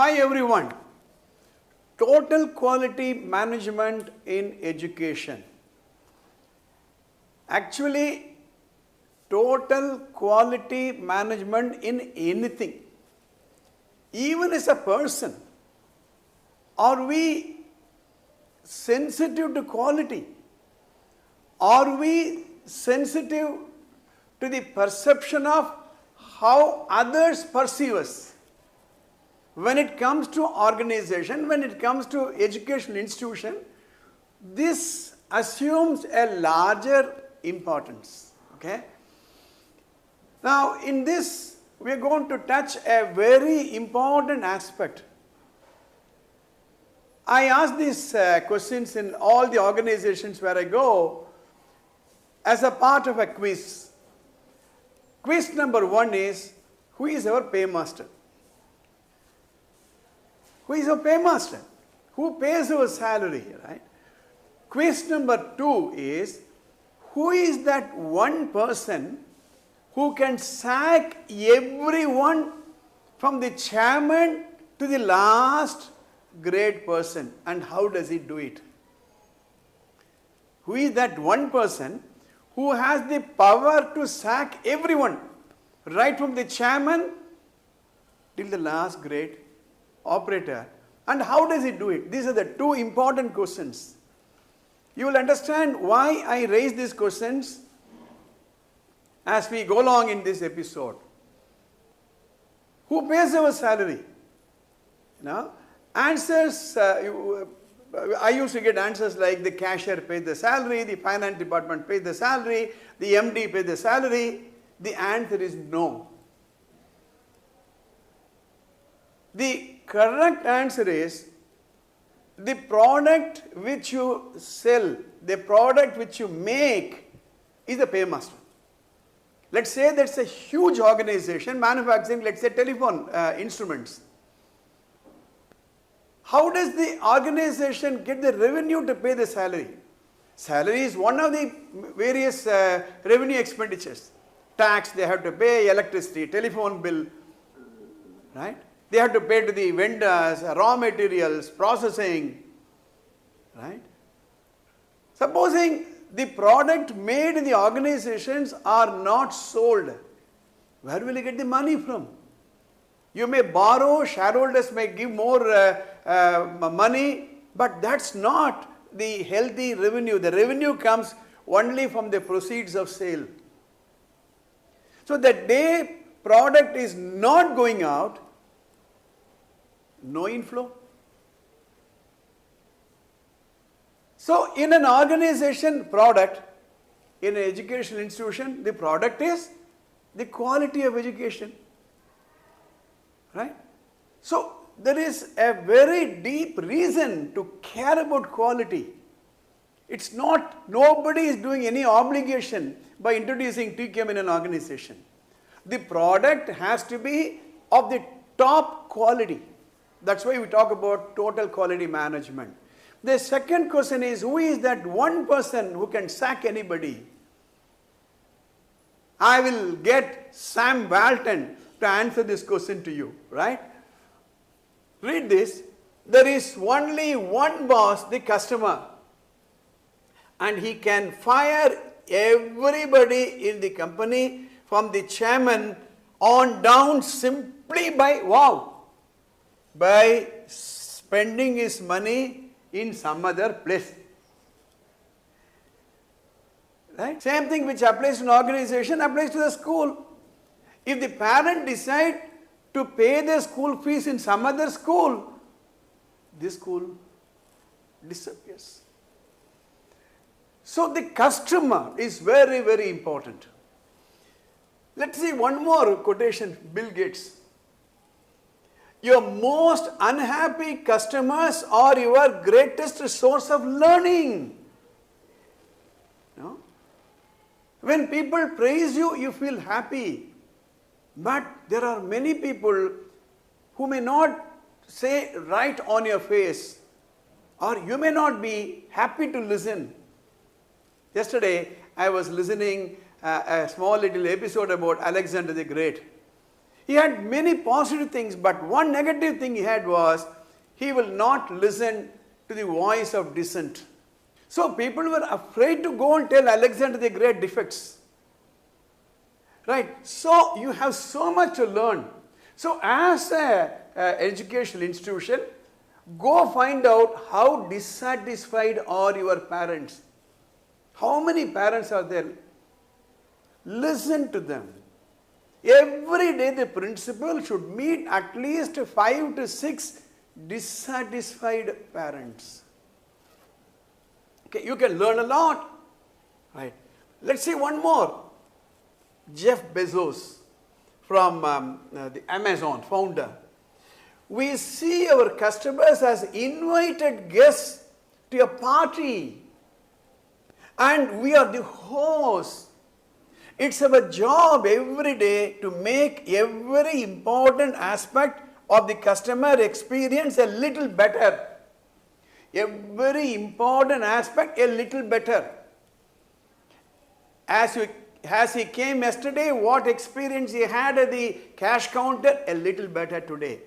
Hi everyone. Total quality management in education. Actually, total quality management in anything. Even as a person, are we sensitive to quality? Are we sensitive to the perception of how others perceive us? When it comes to organization, when it comes to educational institution, this assumes a larger importance. Okay? Now, in this, we are going to touch a very important aspect. I ask these questions in all the organizations where I go as a part of a quiz. Quiz number 1 is, who is our paymaster? Who is our paymaster? Who pays our salary, right? Quiz number 2 is, who is that one person who can sack everyone from the chairman to the last grade person, and how does he do it? Who is that one person who has the power to sack everyone, right from the chairman till the last grade operator, and how does he do it? These are the two important questions. You will understand why I raise these questions as we go along in this episode. Who pays our salary? Now, answers, I used to get answers like the cashier pays the salary, the finance department pays the salary, the MD pays the salary. The answer is no. The correct answer is, the product which you sell, the product which you make is the paymaster. Let's say that's a huge organization manufacturing, let's say telephone instruments. How does the organization get the revenue to pay the salary? Salary is one of the various revenue expenditures. Tax they have to pay, electricity, telephone bill, right? They have to pay to the vendors, raw materials, processing, right? Supposing the product made in the organizations are not sold, where will you get the money from? You may borrow, shareholders may give more money, but that's not the healthy revenue. The revenue comes only from the proceeds of sale. So the day product is not going out, no inflow. So in an organization product, in an educational institution, the product is the quality of education. Right? So there is a very deep reason to care about quality. It's not, nobody is doing any obligation by introducing TQM in an organization. The product has to be of the top quality. That's why we talk about total quality management. The second question is, who is that one person who can sack anybody? I will get Sam Walton to answer this question to you, right? Read this. There is only one boss, the customer, and he can fire everybody in the company from the chairman on down simply by, by spending his money in some other place. Right? Same thing which applies to an organization applies to the school. If the parent decide to pay their school fees in some other school, this school disappears. So the customer is very, very important. Let's see one more quotation, Bill Gates. Your most unhappy customers are your greatest source of learning. No? When people praise you, you feel happy. But there are many people who may not say right on your face, or you may not be happy to listen. Yesterday, I was listening a small little episode about Alexander the Great. He had many positive things, but one negative thing he had was he will not listen to the voice of dissent. So people were afraid to go and tell Alexander the Great defects. Right? So you have so much to learn. So as an educational institution, go find out how dissatisfied are your parents. How many parents are there? Listen to them. Every day the principal should meet at least 5 to 6 dissatisfied parents. Okay, you can learn a lot. Right? Let's see one more. Jeff Bezos from the Amazon founder. We see our customers as invited guests to a party, and we are the host. It's our job every day to make every important aspect of the customer experience a little better. Every important aspect a little better. As he came yesterday, what experience he had at the cash counter, a little better today.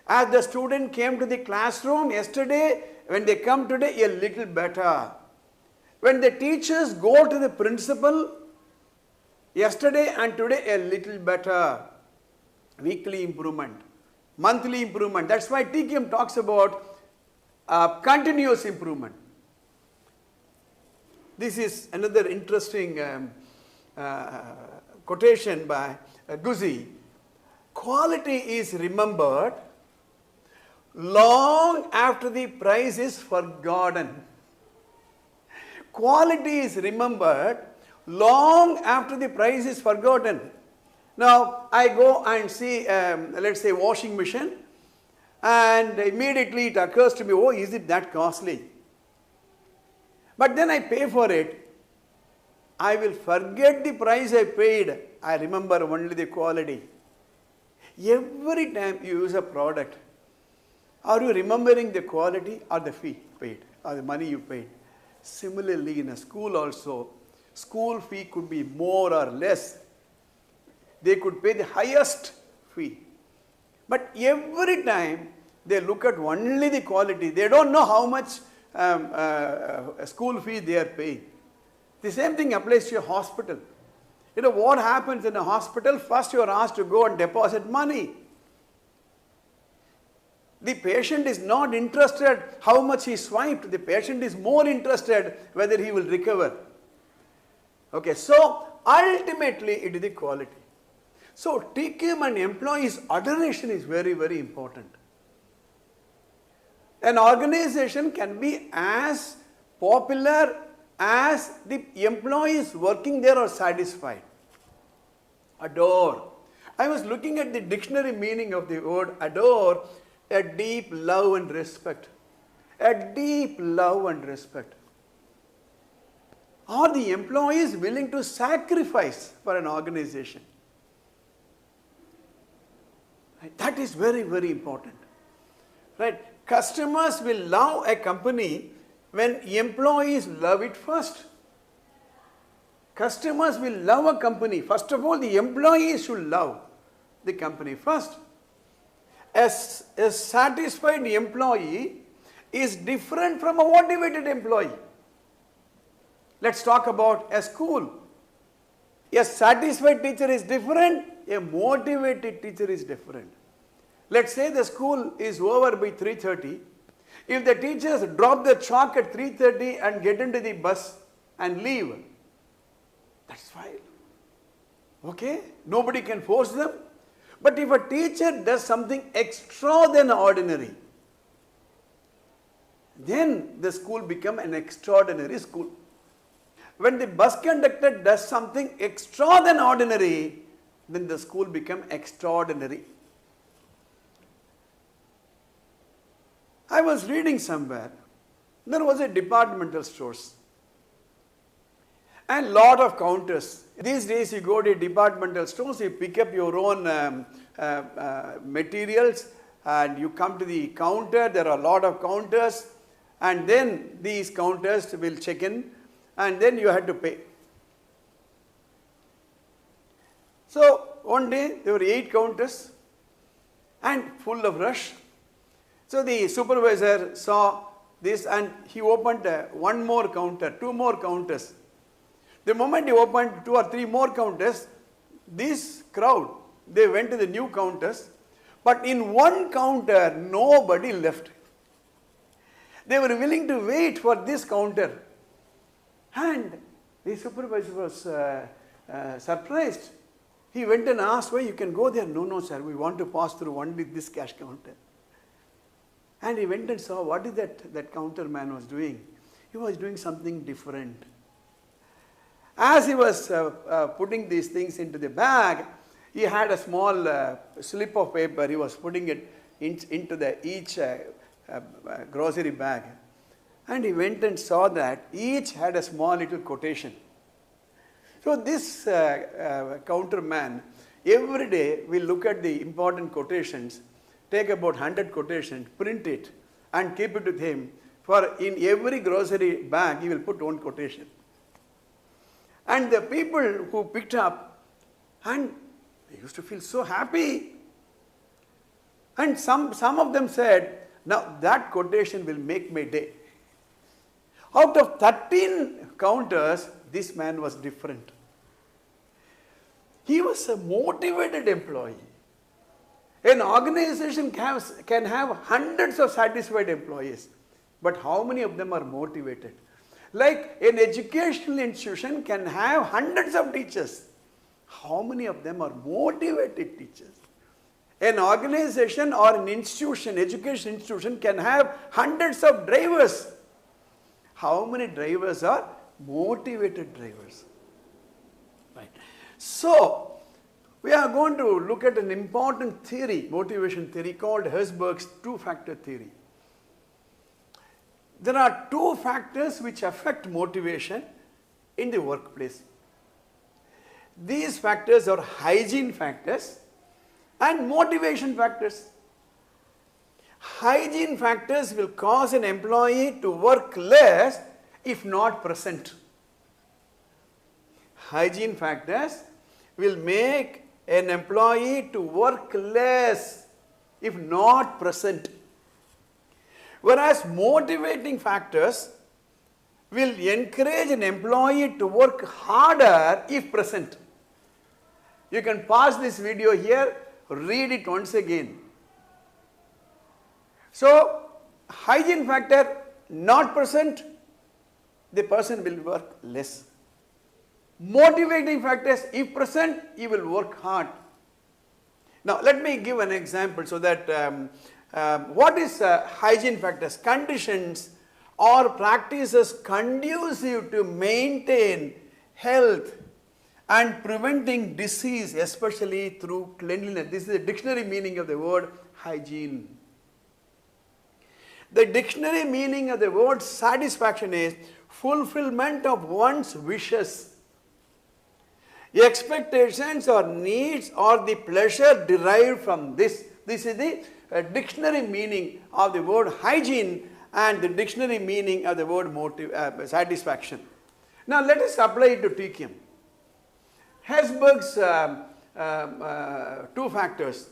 As the student came to the classroom yesterday, when they come today, a little better. When the teachers go to the principal, yesterday and today, a little better. Weekly improvement, monthly improvement. That's why TQM talks about continuous improvement. This is another interesting quotation by Guzzi. Quality is remembered long after the price is forgotten. Quality is remembered long after the price is forgotten. Now, I go and see, let's say, washing machine, and immediately it occurs to me, oh, is it that costly? But then I pay for it. I will forget the price I paid. I remember only the quality. Every time you use a product, are you remembering the quality or the fee paid or the money you paid? Similarly, in a school also, school fee could be more or less. They could pay the highest fee. But every time they look at only the quality, they don't know how much school fee they are paying. The same thing applies to a hospital. You know what happens in a hospital? First you are asked to go and deposit money. The patient is not interested how much he swiped. The patient is more interested whether he will recover. Okay, so ultimately it is the quality. So TQM and employees' adoration is very, very important. An organization can be as popular as the employees working there are satisfied. Adore. I was looking at the dictionary meaning of the word adore, a deep love and respect. A deep love and respect. Are the employees willing to sacrifice for an organization? Right? That is very, very important. Right? Customers will love a company when employees love it first. Customers will love a company. First of all, the employees should love the company first. A satisfied employee is different from a motivated employee. Let's talk about a school. A satisfied teacher is different, a motivated teacher is different. Let's say the school is over by 3:30. If the teachers drop the chalk at 3:30 and get into the bus and leave, that's fine. Okay? Nobody can force them. But if a teacher does something extraordinary, then the school becomes an extraordinary school. When the bus conductor does something extraordinary, then the school becomes extraordinary. I was reading somewhere, there was a departmental stores and lot of counters. These days you go to departmental stores, you pick up your own materials and you come to the counter, there are a lot of counters, and then these counters will check in and then you have to pay. So one day there were 8 counters and full of rush. So the supervisor saw this and he opened one more counter, 2 more counters. The moment he opened 2 or 3 more counters, this crowd, they went to the new counters, but in one counter nobody left. They were willing to wait for this counter. And the supervisor was surprised. He went and asked, why you can go there? No, no, sir, we want to pass through only this cash counter. And he went and saw what is that counter man was doing. He was doing something different. As he was putting these things into the bag, he had a small slip of paper. He was putting it into each grocery bag. And he went and saw that each had a small little quotation. So this counter man, every day will look at the important quotations, take about 100 quotations, print it and keep it with him. For in every grocery bag, he will put one quotation. And the people who picked up, and they used to feel so happy. And some of them said, now that quotation will make my day. Out of 13 counters, this man was different. He was a motivated employee. An organization can have hundreds of satisfied employees, but how many of them are motivated? Like an educational institution can have hundreds of teachers. How many of them are motivated teachers? An organization or an institution, education institution can have hundreds of drivers. How many drivers are motivated drivers? Right. So, we are going to look at an important theory, motivation theory called Herzberg's two-factor theory. There are 2 factors which affect motivation in the workplace. These factors are hygiene factors and motivation factors. Hygiene factors will cause an employee to work less if not present. Hygiene factors will make an employee to work less if not present. Whereas motivating factors will encourage an employee to work harder if present. You can pause this video here, read it once again. So, hygiene factor not present, the person will work less. Motivating factors, if present, he will work hard. Now, let me give an example so that what is hygiene factors? Conditions or practices conducive to maintain health and preventing disease, especially through cleanliness. This is the dictionary meaning of the word hygiene. The dictionary meaning of the word satisfaction is fulfillment of one's wishes, expectations or needs or the pleasure derived from this. This is the dictionary meaning of the word hygiene and the dictionary meaning of the word satisfaction. Now let us apply it to TQM. Herzberg's 2 factors.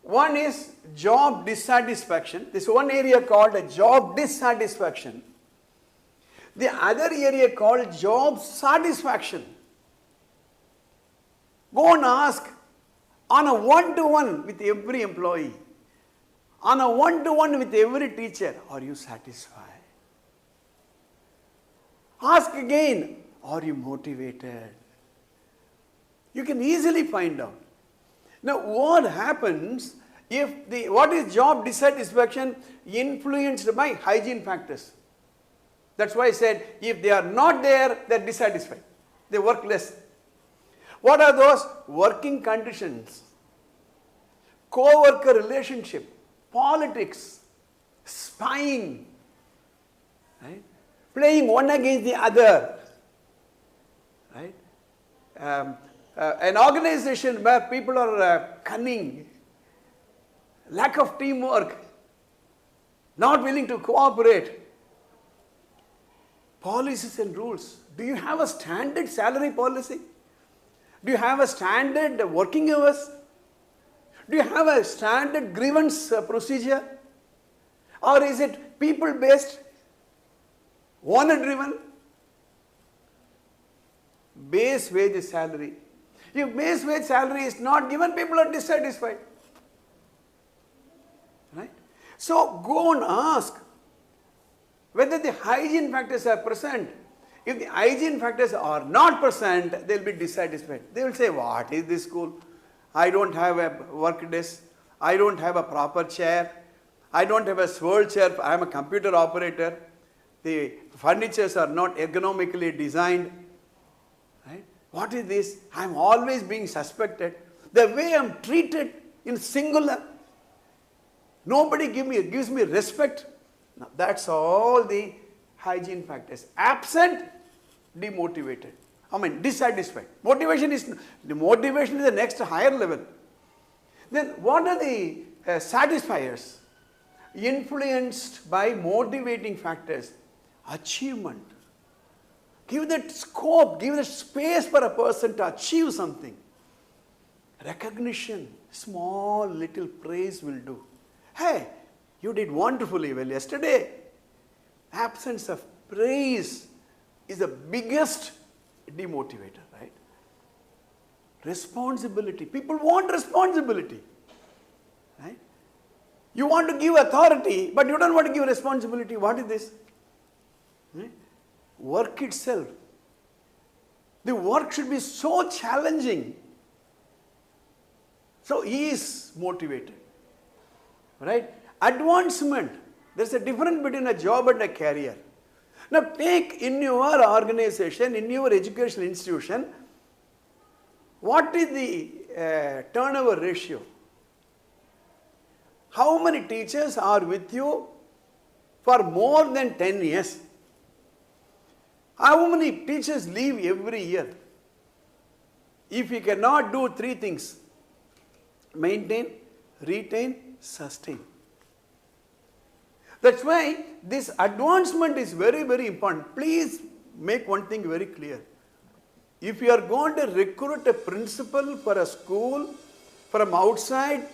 One is job dissatisfaction. This one area called a job dissatisfaction. The other area called job satisfaction. Go and ask on a one-to-one with every employee, on a one-to-one with every teacher, are you satisfied? Ask again, are you motivated? You can easily find out. Now, what happens if what is job dissatisfaction influenced by hygiene factors? That's why I said, if they are not there, they are dissatisfied. They work less. What are those? Working conditions, co-worker relationship, politics, spying, right? Playing one against the other, right? An organization where people are cunning, lack of teamwork, not willing to cooperate. Policies and rules. Do you have a standard salary policy? Do you have a standard working hours? Do you have a standard grievance procedure? Or is it people-based, owner-driven? Base wage salary. If base wage salary is not given, people are dissatisfied. Right? So go and ask whether the hygiene factors are present. If the hygiene factors are not present, they will be dissatisfied. They will say, what is this school? I don't have a work desk. I don't have a proper chair. I don't have a swivel chair. I am a computer operator. The furnitures are not ergonomically designed. Right? What is this? I am always being suspected. The way I am treated in singular. Nobody gives me respect. Now, that's all the hygiene factors. Absent, demotivated. Dissatisfied. Motivation is the next higher level. Then what are the satisfiers? Influenced by motivating factors. Achievement. Give that scope, give that space for a person to achieve something. Recognition, small little praise will do. Hey, you did wonderfully well yesterday. Absence of praise is the biggest demotivator, right? Responsibility. People want responsibility, right? You want to give authority, but you don't want to give responsibility. What is this? Right? Work itself. The work should be so challenging. So he is motivated. Right? Advancement. There's a difference between a job and a career. Now take in your organization, in your educational institution, what is the turnover ratio? How many teachers are with you for more than 10 years? How many teachers leave every year? If you cannot do three things, maintain, retain, sustain. That's why this advancement is very, very important. Please make one thing very clear. If you are going to recruit a principal for a school from outside,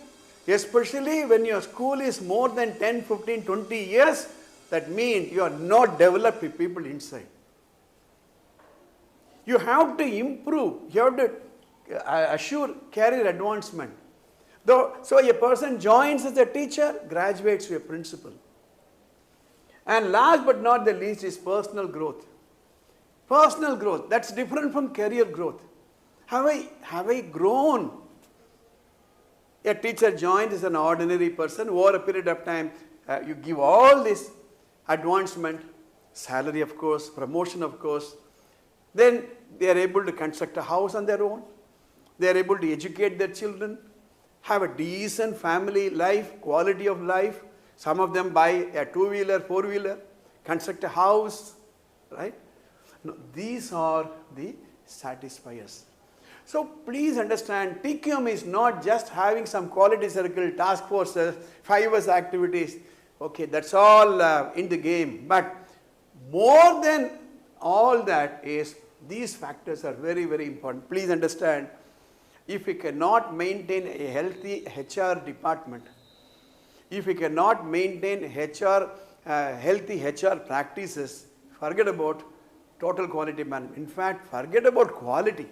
especially when your school is more than 10, 15, 20 years, that means you are not developed people inside. You have to improve, you have to assure career advancement. So a person joins as a teacher, graduates to a principal. And last but not the least is personal growth. Personal growth, that's different from career growth. Have I grown? A teacher joins as an ordinary person. Over a period of time, you give all this advancement, salary of course, promotion of course. Then they are able to construct a house on their own. They are able to educate their children, have a decent family life, quality of life. Some of them buy a two-wheeler, four-wheeler, construct a house, right? No, these are the satisfiers. So please understand, TQM is not just having some quality circle, task forces, 5 hours activities. Okay, that's all in the game. But more than all that is, these factors are very, very important. Please understand, if we cannot maintain a healthy HR department, if we cannot maintain healthy HR practices, forget about total quality management. In fact, forget about quality.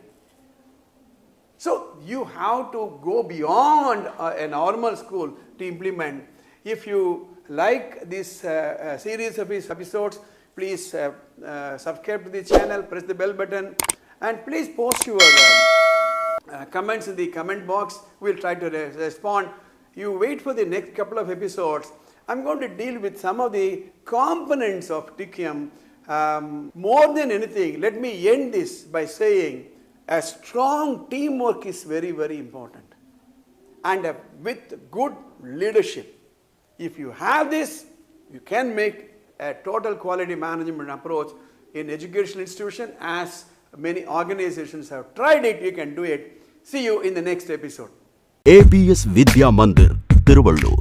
So you have to go beyond a normal school to implement. If you like this series of these episodes, please subscribe to the channel, press the bell button, and please post your comments in the comment box. We'll try to respond. You wait for the next couple of episodes. I'm going to deal with some of the components of TQM. More than anything, let me end this by saying a strong teamwork is very, very important. And with good leadership, if you have this, you can make a total quality management approach in educational institution. As many organizations have tried it, you can do it. See you in the next episode. ABS Vidya Mandir, Tiruvallur.